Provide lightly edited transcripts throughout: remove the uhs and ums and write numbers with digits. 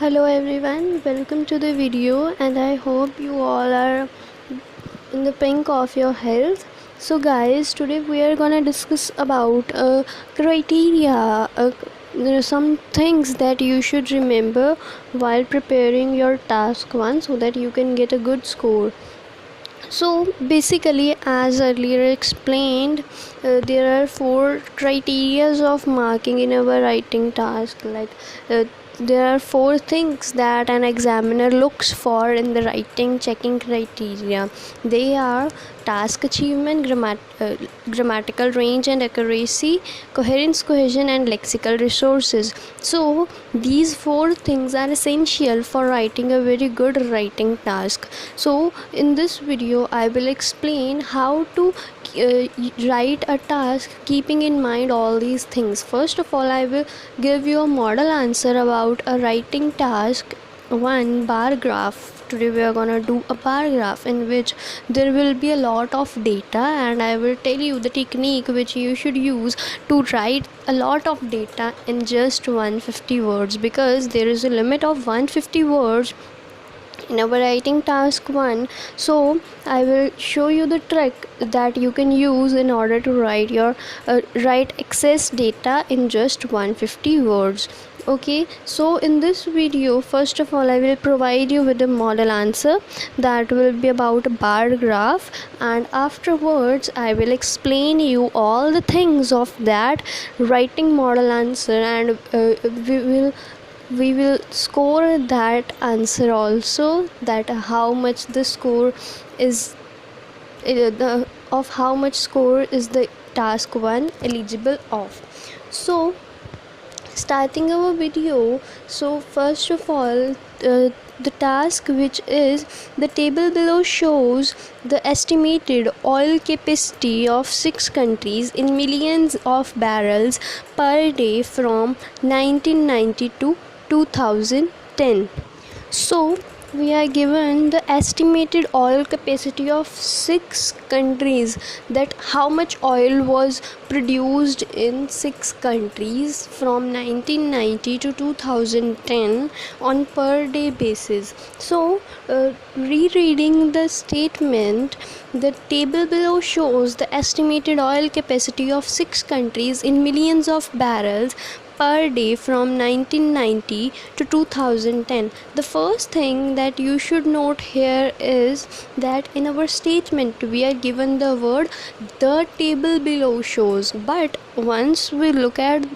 Hello everyone, welcome to the video and I hope you all are in the pink of your health. So guys, today we are gonna discuss about criteria. There are some things that you should remember while preparing your task 1 so that you can get a good score. So basically, as earlier explained, there are 4 criterias of marking in our writing task. Uh, there are 4 things that an examiner looks for in the writing checking criteria. They are task achievement, grammatical range and accuracy, coherence, cohesion and lexical resources. So these 4 things are essential for writing a very good writing task. So in this video I will explain how to write a task keeping in mind all these things. First of all, I will give you a model answer about a writing task 1, bar graph. Today we are gonna do a bar graph in which there will be a lot of data, and I will tell you the technique which you should use to write a lot of data in just 150 words, because there is a limit of 150 words in our writing task 1. So I will show you the trick that you can use in order to write excess data in just 150 words. Okay, so in this video, first of all I will provide you with a model answer that will be about a bar graph, and afterwards I will explain you all the things of that writing model answer, and we will score that answer also, that how much the score is of how much score is the task 1 eligible of. So starting our video, so first of all, the task which is the table below shows the estimated oil capacity of 6 countries in millions of barrels per day from 1990 to 2010. So we are given the estimated oil capacity of 6 countries, that how much oil was produced in 6 countries from 1990 to 2010 on per day basis. So rereading the statement, the table below shows the estimated oil capacity of 6 countries in millions of barrels per day from 1990 to 2010. The first thing that you should note here is that in our statement we are given the word the table below shows, but once we look at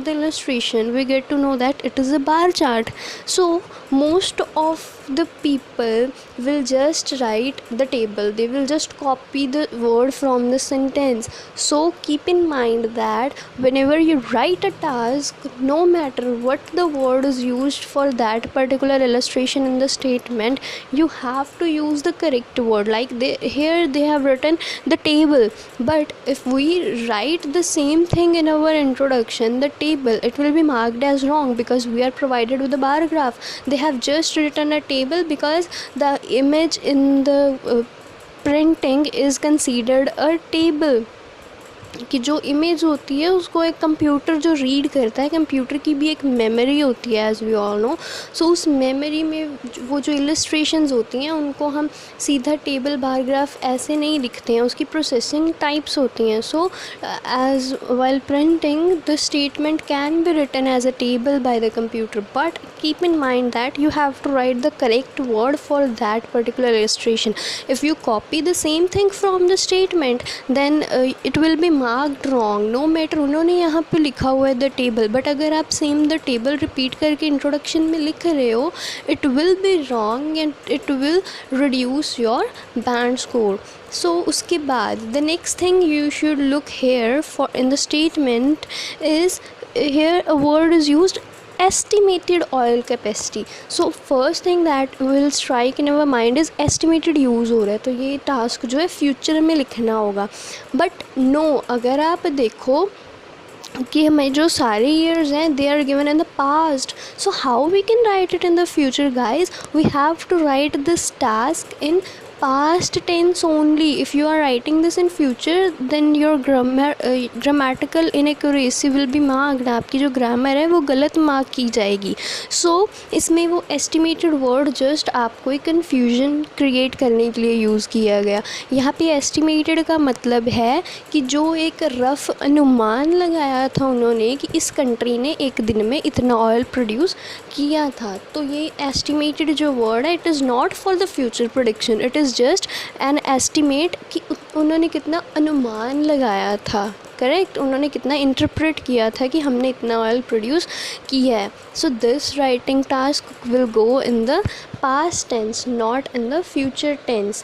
the illustration we get to know that it is a bar chart. So most of the people will just write the table, they will just copy the word from the sentence. So keep in mind that whenever you write a task, no matter what the word is used for that particular illustration in the statement, you have to use the correct word. Like here they have written the table, but if we write the same thing in our introduction, the table, it will be marked as wrong because we are provided with a bar graph. They have just written a table because the image in the printing is considered a table, कि जो image होती है उसको एक computer जो read करता है, computer की भी एक मेमोरी होती है एज वी ऑल नो. सो उस मेमोरी में वो जो इलस्ट्रेशंस होती हैं उनको हम सीधा टेबल बार ग्राफ ऐसे नहीं लिखते हैं, उसकी प्रोसेसिंग टाइप्स होती हैं. So as while printing the statement can be written as a table by the computer, but keep in mind that you have to write the correct word for that particular illustration. If you copy the same thing from the statement, then it will be marked wrong, no matter उन्होंने यहाँ पे लिखा हुआ है the table, but अगर आप same the table repeat करके introduction में लिख रहे हो, it will be wrong and it will reduce your band score. So उसके बाद the next thing you should look here for in the statement is, here a word is used, estimated oil capacity. So first thing that will strike in our mind is estimated use हो रहा है, तो ये task जो है future में लिखना होगा. बट नो, अगर आप देखो कि हमें जो सारे ईयर्स हैं they are given in the past, so how we can write it in the future guys, we have to write this task in past tense only. If you are writing this in future, then your grammatical inaccuracy will be marked. आपकी जो grammar है वो गलत mark की जाएगी. So इसमें वो estimated word just आपको एक confusion create करने के लिए यूज़ किया गया. यहाँ पे estimated का मतलब है कि जो एक रफ़ अनुमान लगाया था उन्होंने कि इस कंट्री ने एक दिन में इतना ऑयल प्रोड्यूस किया था. तो ये estimated जो वर्ड है, it is not for the future prediction, it is just an estimate कि उन्होंने कितना अनुमान लगाया था. करेक्ट, उन्होंने कितना इंटरप्रेट किया था कि हमने इतना ऑयल प्रोड्यूस किया है. So this writing task will go in the past tense, not in the future tense.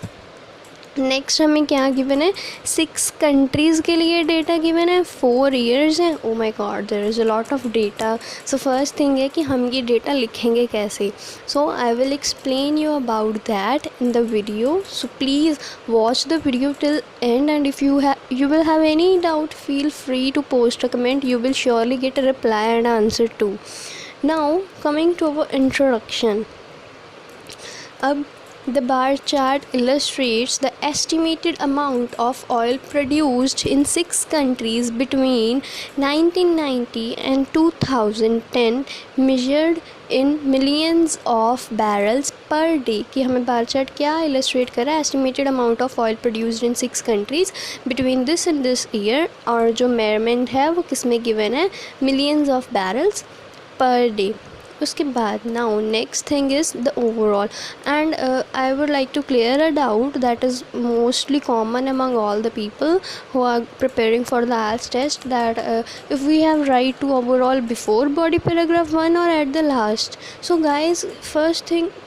Next हमें क्या गिवन है, 6 कंट्रीज़ के लिए डेटा गिवन है, 4 ईयर्स हैं. Oh my God, there is a lot of data. So first thing है कि हम ये डेटा लिखेंगे कैसे. So I will explain you about that in the video. So please watch the video till end, and if you will have any doubt, feel free to post a comment. You will surely get a reply and answer too. Now coming to our introduction. अब the bar chart illustrates the estimated amount of oil produced in 6 countries between 1990 and 2010, measured in millions of barrels per day. कि हमें bar chart क्या illustrate कर रहा है, estimated amount of oil produced in 6 countries between this and this year, और जो measurement है वो किस में गिवन है, millions of barrels per day. उसके बाद now next thing is the overall, and I would like to clear a doubt that is mostly common among all the people who are preparing for the IELTS test, that if we have write to overall before body paragraph 1 or at the last. So guys, first thing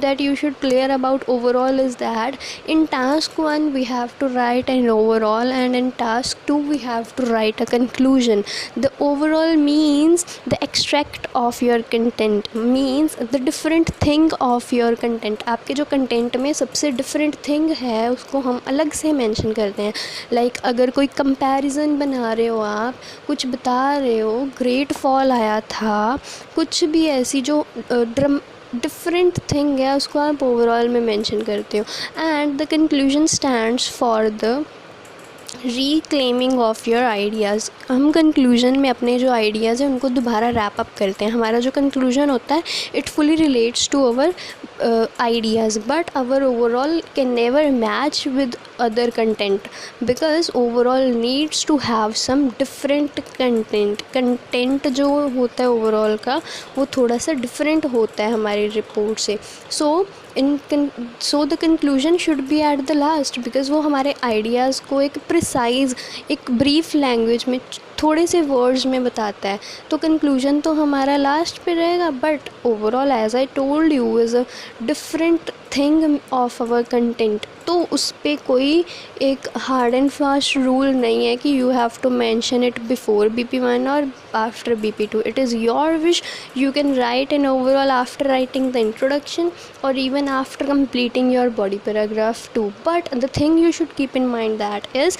that you should clear about overall is that in task 1 we have to write an overall, and in task 2 we have to write a conclusion. The overall means the extract of your content, means the different thing of your content. आपके जो content में सबसे different thing है उसको हम अलग से mention करते हैं. like अगर कोई comparison बना रहे हो, आप कुछ बता रहे हो, great fall आया था, कुछ भी ऐसी जो डिफरेंट थिंग है उसको आप ओवरऑल में मेंशन करते हो. And the conclusion stands for the reclaiming of your ideas. हम कंक्लूजन में अपने जो आइडियाज़ हैं उनको दोबारा रैप अप करते हैं. हमारा जो कंक्लूजन होता है it fully relates to our ideas, but our overall can never match with other content, because overall needs to have some different content जो होता है ओवरऑल का वो थोड़ा सा डिफरेंट होता है हमारी रिपोर्ट से. So the conclusion should be at the last, because वो हमारे आइडियाज़ को एक प्रिसाइज, एक ब्रीफ लैंग्वेज में थोड़े से वर्ड्स में बताता है. तो कंक्लूजन तो हमारा लास्ट पे रहेगा, but overall as I told you is a different thing of our content. तो उस पर कोई एक हार्ड एंड फास्ट रूल नहीं है कि you have to mention it before BP1 और after BP2. It is your wish. You can write an overall after writing the introduction और even after completing your body paragraph 2. But the thing you should keep in mind that is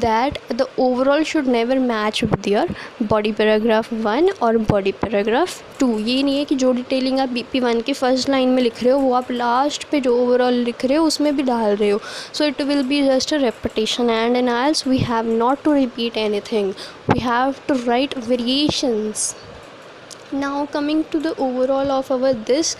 that the overall should never match with your body paragraph 1 और body paragraph 2. ये नहीं है कि जो detailing आप BP1 की first line में लिख रहे हो वो आप लास्ट पे जो ओवरऑल लिख रहे हो उसमें भी डाल रहे हो. So it will be just a repetition, and in IELTS we have not to repeat anything. We have to write variations. Now coming to the overall of our this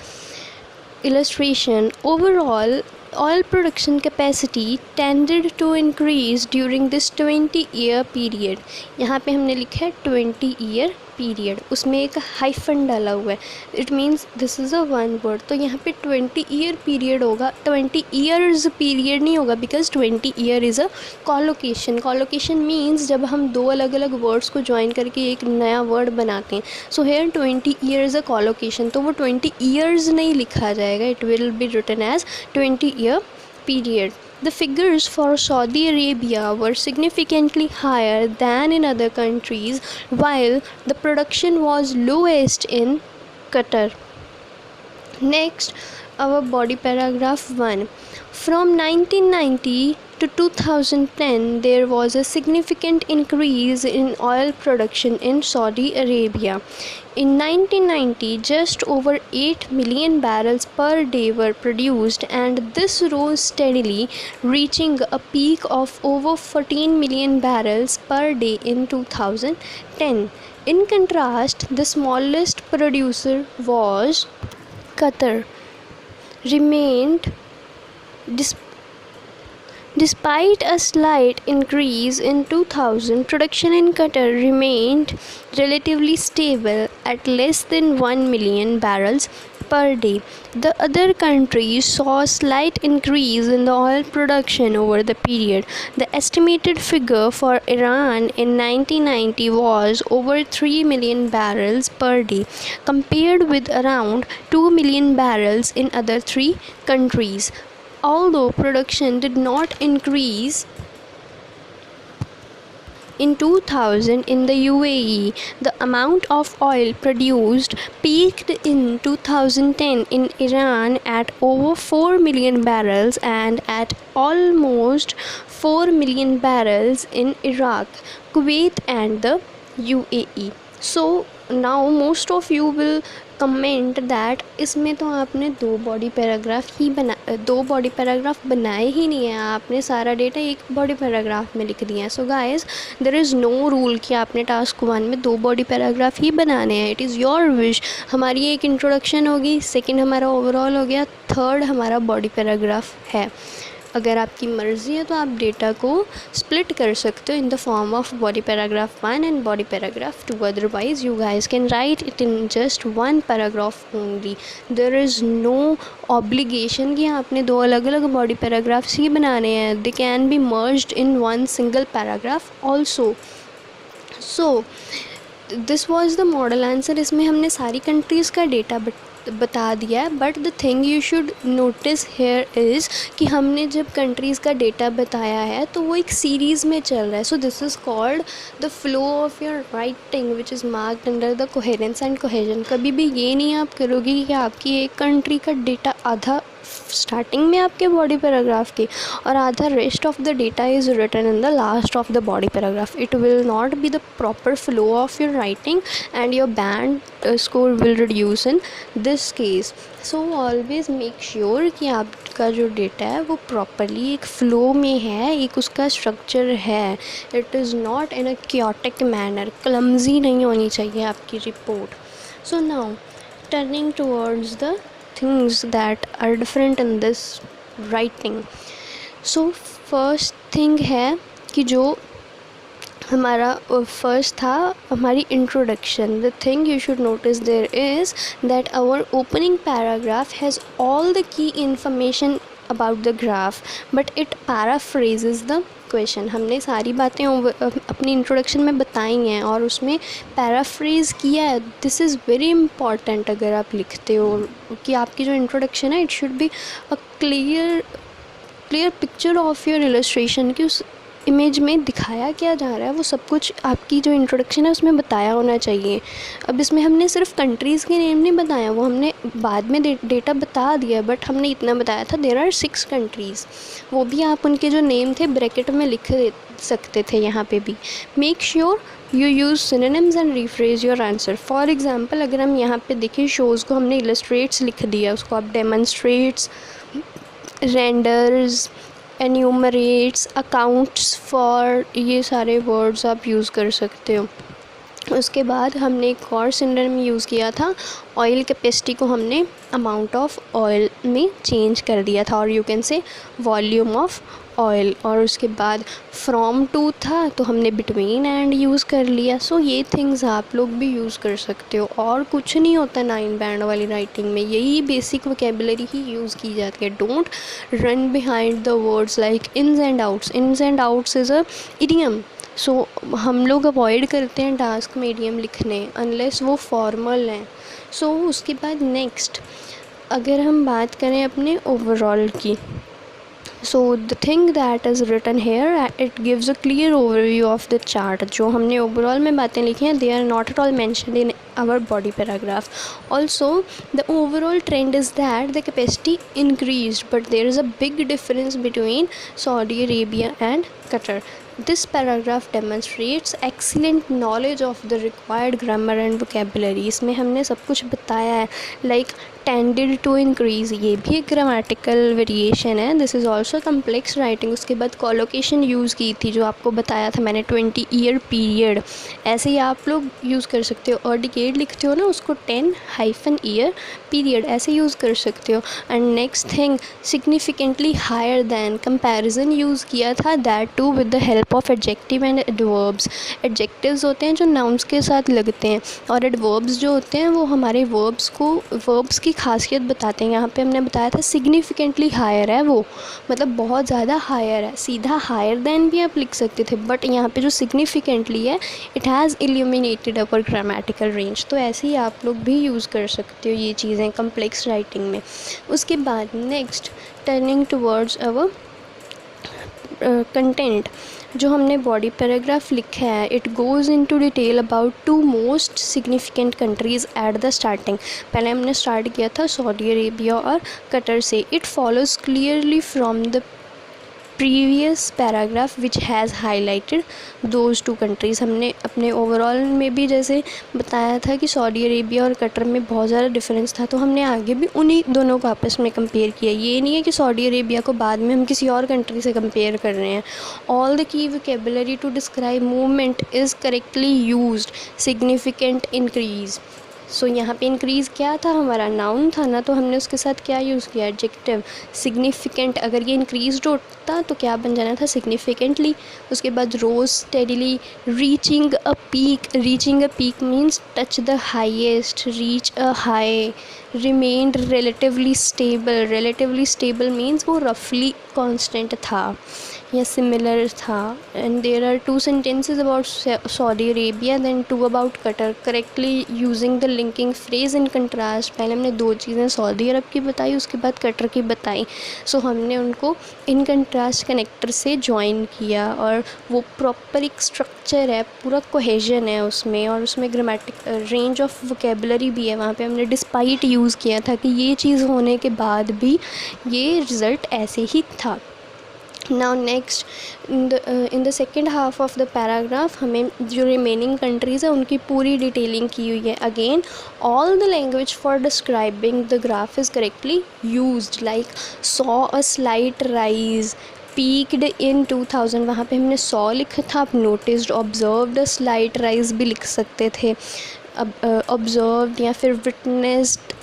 illustration, overall oil production capacity tended to increase during this 20-year period. यहाँ पे हमने लिखा है 20-year period, उसमें एक hyphen डाला हुआ है. It means this is a one word. तो यहाँ पे 20-year period होगा, 20 years period नहीं होगा, because 20 year is a collocation. Collocation means जब हम दो अलग अलग वर्ड्स को ज्वाइन करके एक नया वर्ड बनाते हैं. So here 20 year is a collocation, तो वो 20 years नहीं लिखा जाएगा, it will be written as 20-year period. The figures for Saudi Arabia were significantly higher than in other countries, while the production was lowest in Qatar. Next, our body paragraph 1. From 1990 to 2010, there was a significant increase in oil production in Saudi Arabia. In 1990, just over 8 million barrels per day were produced, and this rose steadily, reaching a peak of over 14 million barrels per day in 2010. In contrast, the smallest producer was Qatar. Remained Despite a slight increase in 2000, production in Qatar remained relatively stable at less than 1 million barrels per day. The other countries saw a slight increase in the oil production over the period. The estimated figure for Iran in 1990 was over 3 million barrels per day, compared with around 2 million barrels in other three countries. Although production did not increase in 2000 in the UAE, the amount of oil produced peaked in 2010 in Iran at over 4 million barrels and at almost 4 million barrels in Iraq, Kuwait and the UAE. So now most of you will comment that इसमें तो आपने दो body paragraph बनाए ही नहीं है, आपने सारा data एक बॉडी पैराग्राफ में लिख दिया है. So guys, there is no rule कि आपने टास्क 1 में 2 बॉडी पैराग्राफ ही बनाने हैं. It is your wish. हमारी एक इंट्रोडक्शन होगी, सेकंड हमारा ओवरऑल हो गया, थर्ड हमारा बॉडी पैराग्राफ है. अगर आपकी मर्ज़ी है तो आप डेटा को स्प्लिट कर सकते हो in the form of body paragraph 1 and body paragraph 2. Otherwise you guys can write it in just 1 paragraph only. There is no obligation कि आपने 2 अलग अलग बॉडी पैराग्राफ्स ही बनाने हैं. They can be merged in 1 single paragraph also. So this was the model answer. इसमें हमने सारी countries का डेटा बता दिया है. But the thing you should notice here is कि हमने जब कंट्रीज़ का डेटा बताया है तो वो एक सीरीज़ में चल रहा है. So this is called the flow of your writing which is marked under the coherence and cohesion. कभी भी ये नहीं आप करोगे कि आपकी एक कंट्री का डेटा आधा स्टार्टिंग में आपके बॉडी पैराग्राफ के और आधा rest of the data is written in the last of the body paragraph. It will not be the proper flow of your writing and your band score will reduce in this case. So always make sure कि आपका जो data है वो properly एक flow में है, एक उसका स्ट्रक्चर है. It is not in a chaotic manner. Clumsy नहीं होनी चाहिए आपकी report. So now turning towards the things that are different in this writing. So first thing है कि जो हमारा फर्स्ट था हमारी introduction. The thing you should notice there is that our opening paragraph has all the key information about the graph but it paraphrases the question. हमने सारी बातें अपनी इंट्रोडक्शन में बताई हैं और उसमें पैराफ्रेज किया है. This is very important. अगर आप लिखते हो कि आपकी जो इंट्रोडक्शन है it should be a clear picture of your illustration कि उस इमेज में दिखाया क्या जा रहा है वो सब कुछ आपकी जो इंट्रोडक्शन है उसमें बताया होना चाहिए. अब इसमें हमने सिर्फ कंट्रीज़ के नेम नहीं बताया, वो हमने बाद में डेटा बता दिया, बट हमने इतना बताया था देयर आर 6 कंट्रीज़. वो भी आप उनके जो नेम थे ब्रैकेट में लिख सकते थे यहाँ पे भी. Make sure you use synonyms and rephrase your answer. For example अगर हम यहाँ पे देखें शोज़ को हमने इलस्ट्रेट्स लिख दिया, उसको आप डेमोन्स्ट्रेट्स, रेंडर्स, एन्यूमरेट्स, अकाउंट्स फॉर, ये सारे वर्ड्स आप यूज़ कर सकते हो. उसके बाद हमने एक और सिनोनिम यूज़ किया था, ऑयल कैपेसिटी को हमने अमाउंट ऑफ ऑयल में चेंज कर दिया था, और यू कैन से वॉल्यूम ऑफ ऑयल. और उसके बाद फ्रॉम टू था तो हमने बिटवीन एंड यूज़ कर लिया. सो ये थिंग्स आप लोग भी यूज़ कर सकते हो. और कुछ नहीं होता 9 बैंड वाली राइटिंग में, यही बेसिक वोकेबुलरी ही यूज़ की जाती है. Don't run behind the words like ins and outs. Ins and outs is a idiom. So हम लोग अवॉइड करते हैं टास्क में इडियम लिखने अनलेस वो फॉर्मल हैं. सो उसके बाद नेक्स्ट अगर हम बात करें अपने ओवरऑल की, so the thing that is written here it gives a clear overview of the chart. जो हमने ओवरऑल में बातें लिखी हैं they are not at all mentioned in our body paragraph. Also, the overall trend is that the capacity increased, but there is a big difference between Saudi Arabia and Qatar. This paragraph demonstrates excellent knowledge of the required grammar and vocabulary. इसमें हमने सब कुछ बताया है, like tended to increase, ये भी एक grammatical variation है. This is also complex writing. उसके बाद कॉलोकेशन यूज़ की थी जो आपको बताया था मैंने, 20 ईयर पीरियड. ऐसे ही आप लोग यूज़ कर सकते हो. और डिकेड लिखते हो ना, उसको 10 ईयर पीरियड ऐसे यूज़ कर सकते हो. And next thing, significantly higher than, comparison use किया था, that too with the help of adjective and adverbs. Adjectives होते हैं जो नाउन्स के साथ लगते हैं, और एडवर्ब्स जो होते हैं वो हमारे वर्ब्स की खासियत बताते हैं. यहाँ पे हमने बताया था सिग्निफिकेंटली हायर है, वो मतलब बहुत ज़्यादा हायर है. सीधा हायर दैन भी आप लिख सकते थे, बट यहाँ पे जो सिग्निफिकेंटली है, it has illuminated our grammatical range. तो ऐसे ही आप लोग भी यूज़ कर सकते हो ये चीज़ें कम्प्लेक्स राइटिंग में. उसके बाद next, turning towards our content. जो हमने बॉडी पैराग्राफ लिखा है, it goes into detail about 2 most significant countries at the starting. पहले हमने स्टार्ट किया था सऊदी अरेबिया और कतर से. It follows clearly from the previous paragraph which has highlighted those 2 countries. हमने अपने ओवरऑल में भी जैसे बताया था कि सऊदी अरेबिया और कतर में बहुत ज़्यादा डिफरेंस था, तो हमने आगे भी उन्हीं दोनों को आपस में कंपेयर किया. ये नहीं है कि सऊदी अरेबिया को बाद में हम किसी और कंट्री से कंपेयर कर रहे हैं. All the key vocabulary to describe movement is correctly used. Significant increase. So यहाँ पे इंक्रीज़ क्या था, हमारा नाउन था ना, तो हमने उसके साथ क्या यूज़ किया, एडजेक्टिव. सिग्निफिकेंट, अगर ये इंक्रीज़ड होता तो क्या बन जाना था, सिग्निफिकेंटली. उसके बाद rose steadily, reaching a peak. Reaching a peak means touch the highest, reach a high. Remained relatively stable. Relatively stable means वो रफली कॉन्स्टेंट था या सिमिलर था. And there are 2 sentences about Saudi Arabia, then 2 about Qatar. Correctly using the linking phrase in contrast. पहले हमने 2 चीज़ें Saudi अरब की बताई, उसके बाद कतर की बताई. सो हमने उनको इन कंट्रास्ट कनेक्टर से ज्वाइन किया, और वो प्रॉपर एक स्ट्रक्चर है, पूरा कोहेजन है उसमें, और उसमें ग्रामेटिक रेंज ऑफ वोकेबुलरी भी है. वहाँ पे हमने डिस्पाइट यूज़ किया था कि ये चीज़ होने के बाद भी ये रिज़ल्ट ऐसे ही था. Now next, in the second half of the paragraph हमें जो remaining countries है उनकी पूरी डिटेलिंग की हुई है. Again, all the language for describing the graph is correctly used, like saw a slight rise, peaked in 2000. वहाँ पे हमने saw लिखा था, आप noticed, observed a slight rise भी लिख सकते थे. observed या फिर witnessed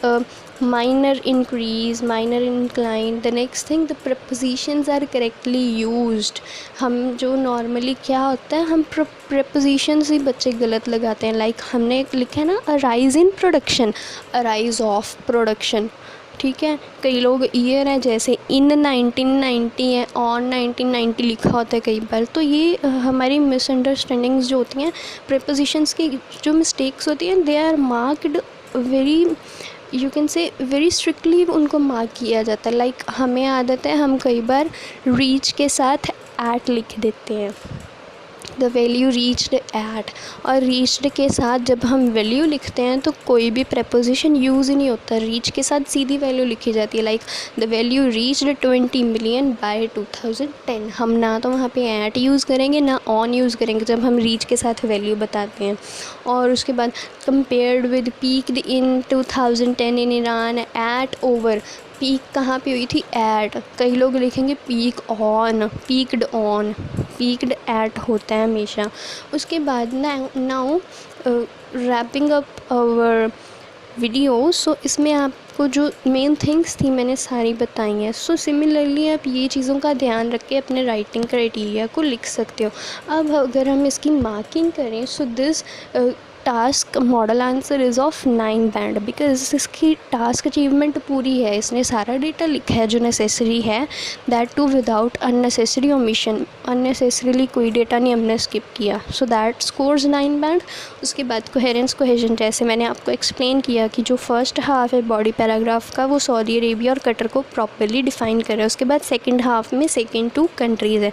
minor increase, minor incline. The next thing, the prepositions are correctly used. हम जो नॉर्मली क्या होता है, हम prepositions ही बच्चे गलत लगाते हैं. लाइक हमने लिखा है ना, a rise in production, a rise of production. ठीक है, कई लोग ईयर है जैसे इन 1990 है, ऑन 1990 लिखा होता है कई बार. तो ये हमारी मिसअंडरस्टैंडिंग्स जो होती हैं, प्रीपोजिशंस की जो मिस्टेक्स होती हैं, they are marked very, you can say very strictly उनको मार्क किया जाता है. लाइक हमें आदत है, हम कई बार रीच के साथ एट लिख देते हैं, द वैल्यू रीच्ड एट. और रीच्ड के साथ जब हम वैल्यू लिखते हैं तो कोई भी प्रेपोजिशन यूज़ ही नहीं होता. रीच के साथ सीधी वैल्यू लिखी जाती है. Like the value reached 20 million bye 2010. हम ना तो वहाँ पे एट यूज़ करेंगे ना ऑन यूज़ करेंगे जब हम रीच के साथ वैल्यू बताते हैं. और उसके बाद compared with peaked in 2010 in Iran at over. Peak कहाँ पे हुई थी, एट. कई लोग लिखेंगे peak on, peaked on, peaked at होता है हमेशा. उसके बाद now wrapping up our video. So इसमें आपको जो मेन थिंग्स थी मैंने सारी बताई हैं. सो सिमिलरली आप ये चीज़ों का ध्यान रख के अपने राइटिंग क्राइटेरिया को लिख सकते हो. अब अगर हम इसकी मार्किंग करें, so this task model answer is of 9 band, because इसकी टास्क अचीवमेंट पूरी है. इसने सारा डेटा लिखा है जो नेसेसरी है, that too without unnecessary omission. Unnecessarily कोई डेटा नहीं हमने स्किप किया. So that scores 9 band. उसके बाद कोहेरेंस कोहेजन, जैसे मैंने आपको एक्सप्लेन किया कि जो फर्स्ट हाफ है बॉडी पैराग्राफ का, वो सऊदी अरेबिया और कतर को प्रॉपरली डिफ़ाइन करे. उसके बाद सेकेंड हाफ में सेकेंड 2 कंट्रीज़ है.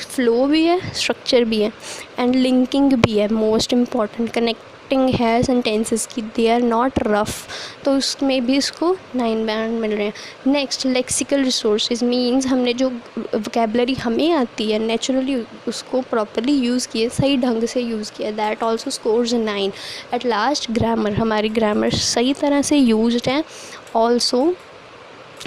फ्लो भी है, स्ट्रक्चर भी है, एंड लिंकिंग भी है. मोस्ट इम्पॉर्टेंट राइटिंग है सेंटेंसेस की, दे आर नॉट रफ, तो उसमें भी इसको 9 बैंड मिल रहे हैं। नेक्स्ट लेक्सिकल रिसोर्सेज मीन्स हमने जो वोकेबलरी हमें आती है नेचुरली उसको प्रॉपरली यूज़ किया, सही ढंग से यूज़ किया, that also scores 9। At last grammar, हमारी ग्रामर सही तरह से यूज्ड है, ऑल्सो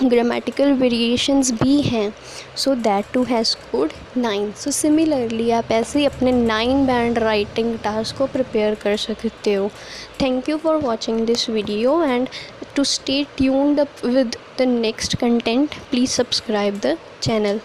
ग्रामेटिकल वेरिएशंस भी हैं, so that too has scored 9। So similarly आप ऐसे ही अपने 9 बैंड राइटिंग टास्क को प्रिपेयर कर सकते हो। Thank you for watching this video and to stay tuned up with the next content please subscribe the channel.